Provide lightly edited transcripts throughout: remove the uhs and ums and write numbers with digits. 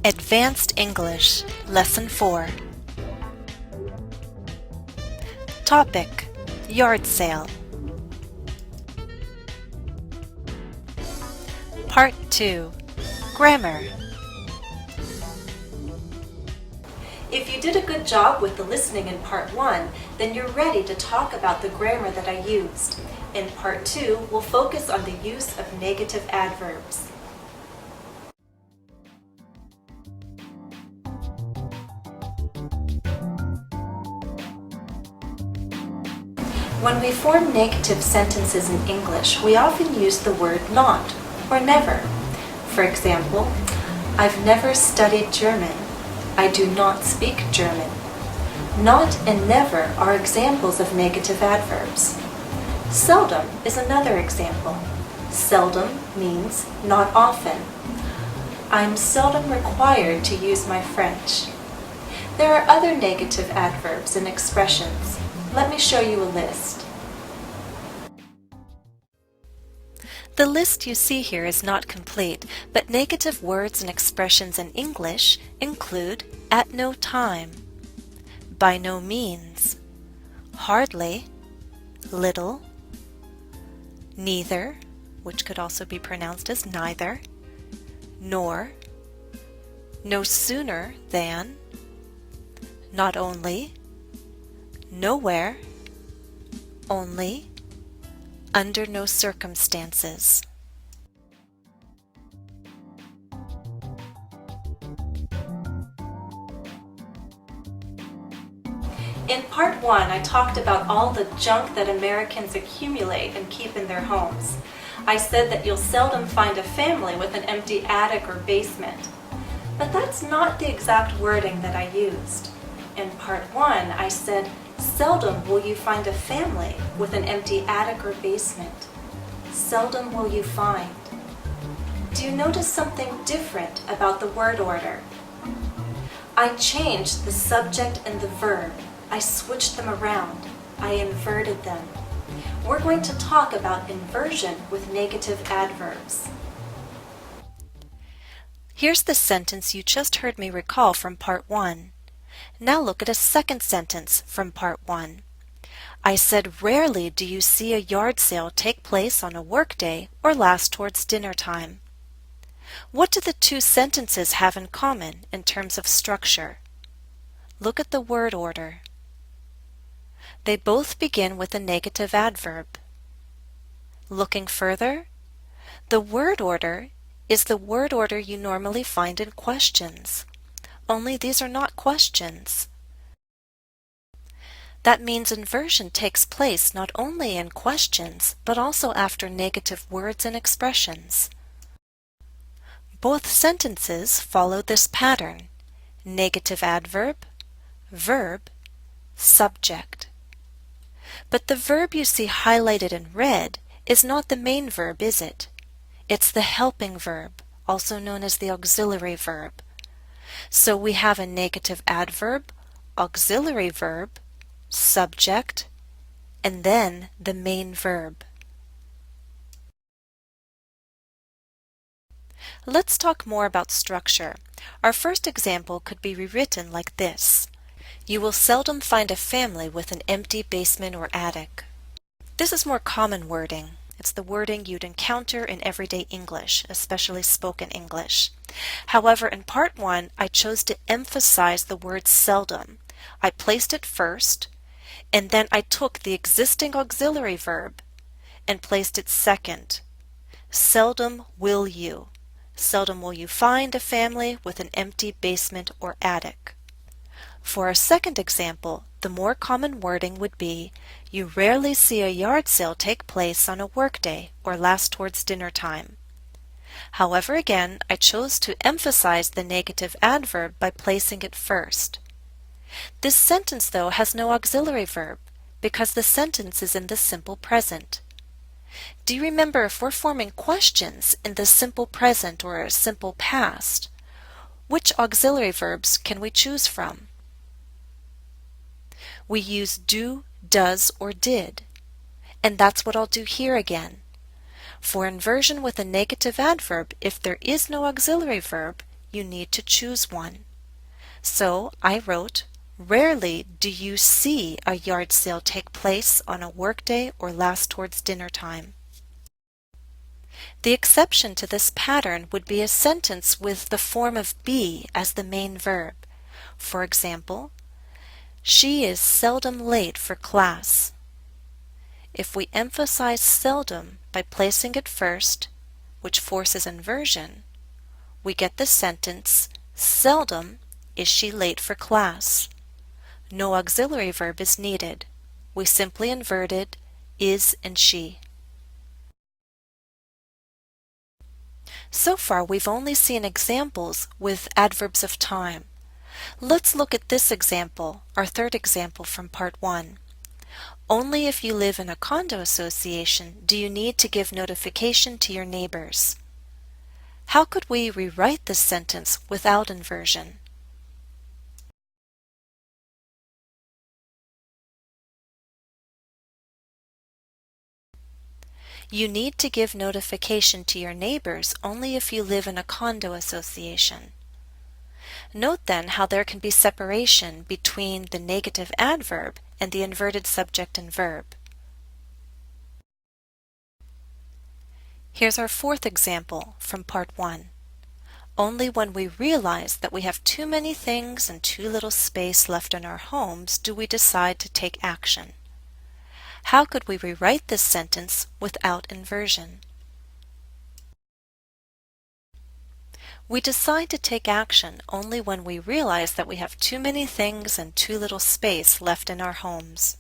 Advanced English, Lesson 4. Topic: Yard Sale. Part 2. Grammar. If you did a good job with the listening in Part 1, then you're ready to talk about the grammar that I used. In Part 2, we'll focus on the use of negative adverbs. When we form negative sentences in English, we often use the word not or never. For example, I've never studied German. I do not speak German. Not and never are examples of negative adverbs. Seldom is another example. Seldom means not often. I'm seldom required to use my French. There are other negative adverbs and expressions. Let me show you a list. The list you see here is not complete, but negative words and expressions in English include at no time, by no means, hardly, little, neither, which could also be pronounced as neither, nor, no sooner than, not only, nowhere, only, under no circumstances. In Part 1, I talked about all the junk that Americans accumulate and keep in their homes. I said that you'll seldom find a family with an empty attic or basement. But that's not the exact wording that I used. In Part 1, I said, seldom will you find a family with an empty attic or basement. Seldom will you find. Do you notice something different about the word order? I changed the subject and the verb. I switched them around. I inverted them. We're going to talk about inversion with negative adverbs. Here's the sentence you just heard me recall from Part 1. Now look at a second sentence from Part 1. I said, rarely do you see a yard sale take place on a workday or last towards dinner time. What do the two sentences have in common in terms of structure? Look at the word order. They both begin with a negative adverb. Looking further, the word order is the word order you normally find in questions. Only these are not questions. That means inversion takes place not only in questions, but also after negative words and expressions. Both sentences follow this pattern: negative adverb, verb, subject. But the verb you see highlighted in red is not the main verb, is it? It's the helping verb, also known as the auxiliary verb. So we have a negative adverb, auxiliary verb, subject, and then the main verb. Let's talk more about structure. Our first example could be rewritten like this. You will seldom find a family with an empty basement or attic. This is more common wording. It's the wording you'd encounter in everyday English, especially spoken English. However, in Part 1, I chose to emphasize the word seldom. I placed it first, and then I took the existing auxiliary verb and placed it second. Seldom will you. Seldom will you find a family with an empty basement or attic. For our second example, the more common wording would be, you rarely see a yard sale take place on a workday or last towards dinner time. However, again, I chose to emphasize the negative adverb by placing it first. This sentence, though, has no auxiliary verb because the sentence is in the simple present. Do you remember, if we're forming questions in the simple present or simple past, which auxiliary verbs can we choose from? We use do, does, or did, and that's what I'll do here again. For inversion with a negative adverb, if there is no auxiliary verb, you need to choose one. So I wrote, rarely do you see a yard sale take place on a workday or last towards dinner time. The exception to this pattern would be a sentence with the form of be as the main verb. For example, she is seldom late for class. If we emphasize seldom by placing it first, which forces inversion, we get the sentence, seldom is she late for class. No auxiliary verb is needed. We simply inverted is and she. So far we've only seen examples with adverbs of time. Let's look at this example, our third example from part 1. Only if you live in a condo association do you need to give notification to your neighbors. How could we rewrite this sentence without inversion? You need to give notification to your neighbors only if you live in a condo association. Note then how there can be separation between the negative adverb and the inverted subject and verb. Here's our fourth example from part 1. Only when we realize that we have too many things and too little space left in our homes do we decide to take action. How could we rewrite this sentence without inversion? We decide to take action only when we realize that we have too many things and too little space left in our homes.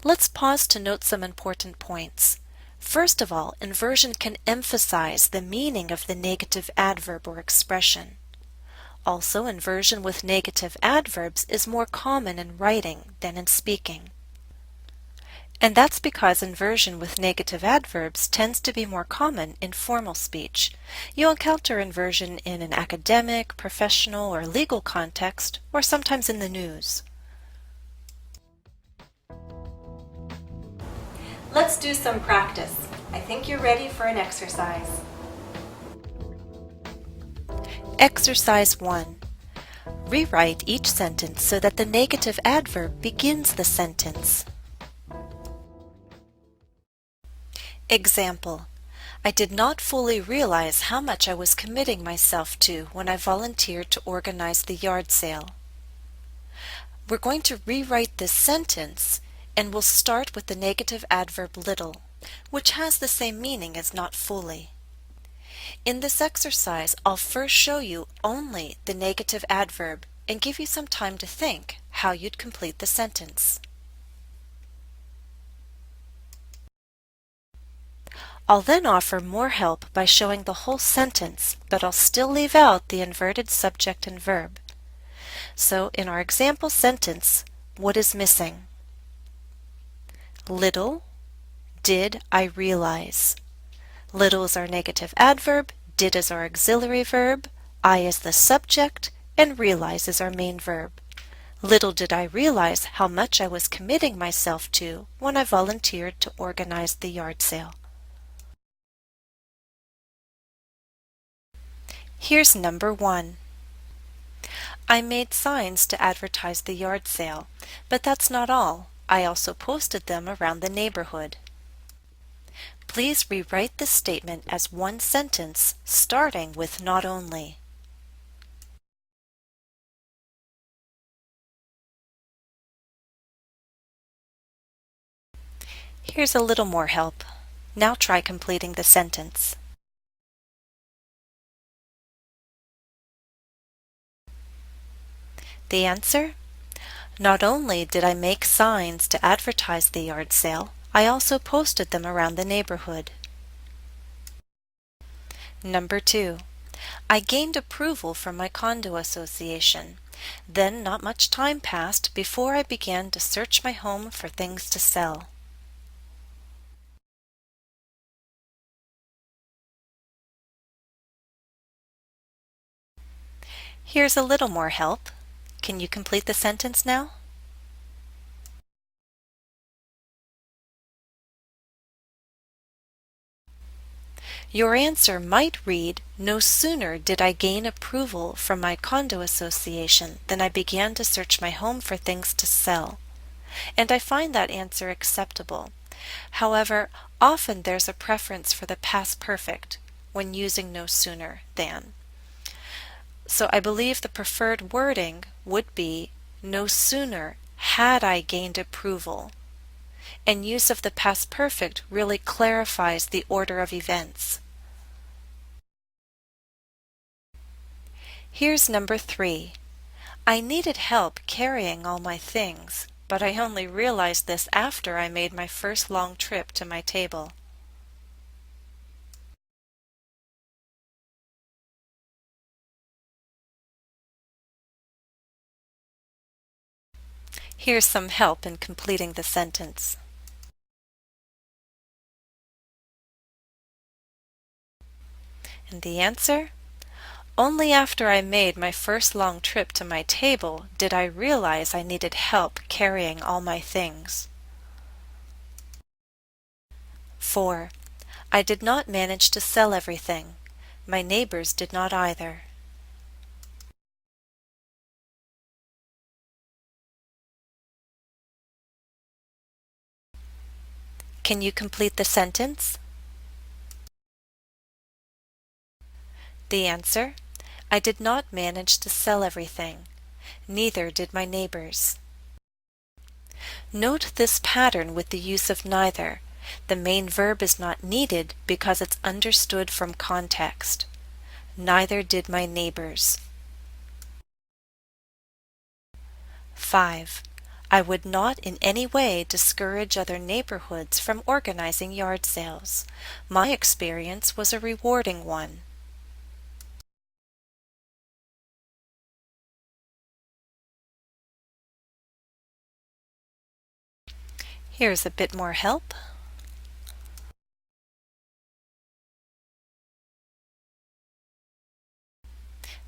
Let's pause to note some important points. First of all, inversion can emphasize the meaning of the negative adverb or expression. Also, inversion with negative adverbs is more common in writing than in speaking. And that's because inversion with negative adverbs tends to be more common in formal speech. You'll encounter inversion in an academic, professional, or legal context, or sometimes in the news. Let's do some practice. I think you're ready for an exercise. Exercise 1. Rewrite each sentence so that the negative adverb begins the sentence. Example: I did not fully realize how much I was committing myself to when I volunteered to organize the yard sale. We're going to rewrite this sentence, and we'll start with the negative adverb little, which has the same meaning as not fully. In this exercise, I'll first show you only the negative adverb and give you some time to think how you'd complete the sentence. I'll then offer more help by showing the whole sentence, but I'll still leave out the inverted subject and verb. So in our example sentence, what is missing? Little did I realize. Little is our negative adverb, did is our auxiliary verb, I is the subject, and realize is our main verb. Little did I realize how much I was committing myself to when I volunteered to organize the yard sale. Here's number 1. I made signs to advertise the yard sale, but that's not all. I also posted them around the neighborhood. Please rewrite this statement as one sentence, starting with not only. Here's a little more help. Now try completing the sentence. The answer? Not only did I make signs to advertise the yard sale, I also posted them around the neighborhood. Number 2. I gained approval from my condo association. Then not much time passed before I began to search my home for things to sell. Here's a little more help. Can you complete the sentence now? Your answer might read, "No sooner did I gain approval from my condo association than I began to search my home for things to sell." And I find that answer acceptable. However, often there's a preference for the past perfect when using no sooner than. So I believe the preferred wording would be, "No sooner had I gained approval." And use of the past perfect really clarifies the order of events. Here's number 3. I needed help carrying all my things, but I only realized this after I made my first long trip to my table. Here's some help in completing the sentence. And the answer? Only after I made my first long trip to my table did I realize I needed help carrying all my things. 4. I did not manage to sell everything. My neighbors did not either. Can you complete the sentence? The answer? I did not manage to sell everything. Neither did my neighbors. Note this pattern with the use of neither. The main verb is not needed because it's understood from context. Neither did my neighbors. 5. I would not in any way discourage other neighborhoods from organizing yard sales. My experience was a rewarding one. Here's a bit more help.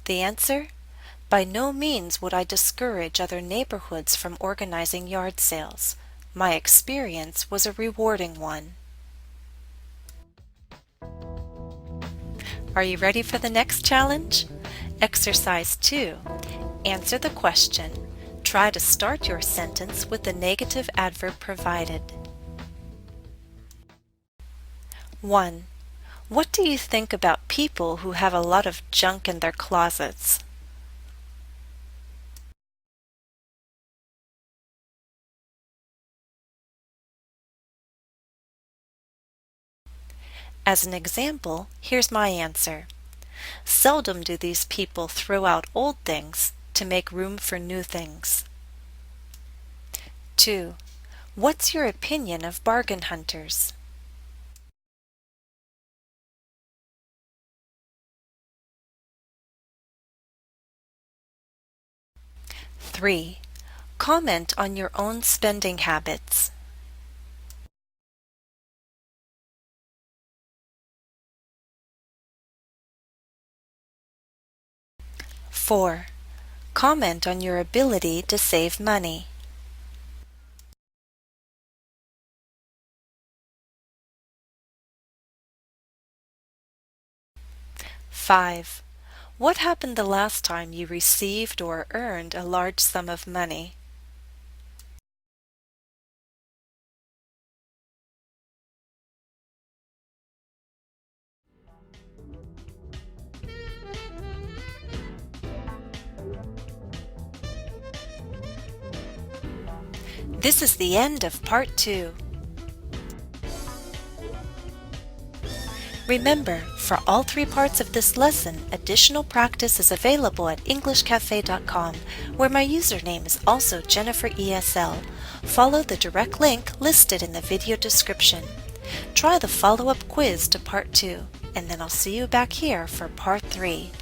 The answer? By no means would I discourage other neighborhoods from organizing yard sales. My experience was a rewarding one. Are you ready for the next challenge? Exercise 2. Answer the question. Try to start your sentence with the negative adverb provided. 1. What do you think about people who have a lot of junk in their closets? As an example, here's my answer. Seldom do these people throw out old things to make room for new things. 2. What's your opinion of bargain hunters? Three. Comment on your own spending habits. 4. Comment on your ability to save money. 5. What happened the last time you received or earned a large sum of money? This is the end of Part 2. Remember, for all 3 parts of this lesson, additional practice is available at EnglishCafe.com, where my username is also JenniferESL. Follow the direct link listed in the video description. Try the follow-up quiz to Part 2, and then I'll see you back here for Part 3.